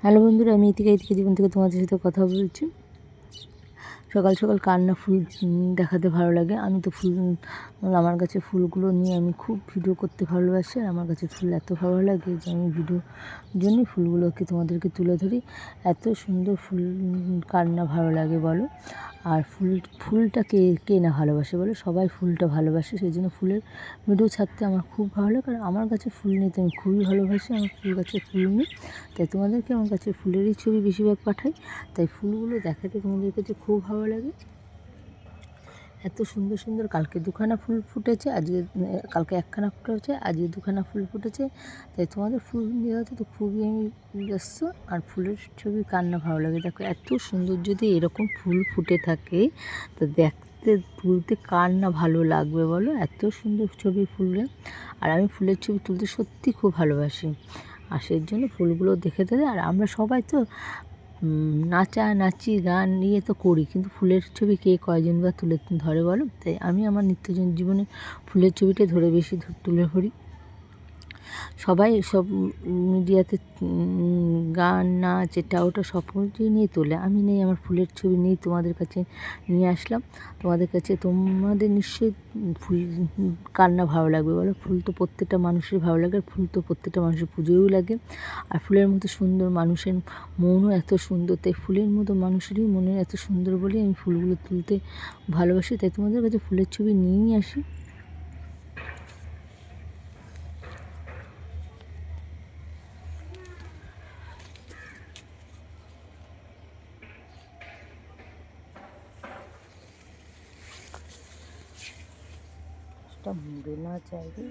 Hello বন্ধুরা, আমি ইতিকা জীবন থেকে তোমাদের সাথে কথা বলছি। সকাল সকাল কার না ফুল দেখাতে ভালো লাগে। আমি তো ফুল, আমার কাছে ফুলগুলো নিয়ে আমি খুব ভিডিও করতে ভালোবাসি। আর আমার কাছে ফুল এত ভালো লাগে যে আমি ভিডিওর জন্যই ফুলগুলোকে তোমাদেরকে তুলে ধরি। এত সুন্দর ফুল কার না ভালো লাগে বলো। আর ফুলটা কে কে না ভালোবাসে বলো, সবাই ফুলটা ভালোবাসে। সেই জন্য ফুলের ভিডিও ছাড়তে আমার খুব ভালো লাগে। আর আমার কাছে ফুল নিতে আমি খুবই ভালোবাসি। আমার ফুল গাছে ফুল নিই, তাই তোমাদেরকে আমার কাছে ফুলেরই ছবি বেশিরভাগ পাঠাই। তাই ফুলগুলো দেখাতে তোমাদের কাছে খুব ভালো লাগে। এত সুন্দর সুন্দর, কালকে দুখানা ফুল ফুটেছে, আজকে কালকে একখানা ফুটেছে, আজকে দুখানা ফুল ফুটেছে। তাই তোমাদের ফুল দেওয়াতে তো খুবই আমি ব্যস্ত। আর ফুলের ছবি কার না ভালো লাগে। দেখো এত সুন্দর, যদি এরকম ফুল ফুটে থাকে তো দেখতে তুলতে কার না ভালো লাগবে বলো। এত সুন্দর ছবি ফুলে। আর আমি ফুলের ছবি তুলতে সত্যি খুব ভালোবাসি। আর সেই জন্য ফুলগুলো দেখে থাকে। আর আমরা সবাই তো নাচানাচি গান নিয়ে তো করি, কিন্তু ফুলের ছবি কে কয়জন বা তুলে ধরে বলো। তাই আমি আমার জীবনে ফুলের ছবিটা ধরে বেশি তুলে ধরি। সবাই সব মিডিয়াতে গান নাচ এটা ওটা সব কিছুই নিয়ে তোলে, আমি নেই, আমার ফুলের ছবি নিয়ে তোমাদের কাছে নিয়ে আসলাম। তোমাদের কাছে, তোমাদের নিশ্চয়ই ফুল কার না ভালো লাগবে বলো। ফুল তো প্রত্যেকটা মানুষের ভালো লাগে, আর ফুল তো প্রত্যেকটা মানুষের পুজোও লাগে। আর ফুলের মতো সুন্দর মানুষের মনও এত সুন্দর, তাই ফুলের মতো মানুষেরই মনে এত সুন্দর বলেই আমি ফুলগুলো তুলতে ভালোবাসি। তাই তোমাদের কাছে ফুলের ছবি নিয়েই আসি। মুড়ে না চাইবে।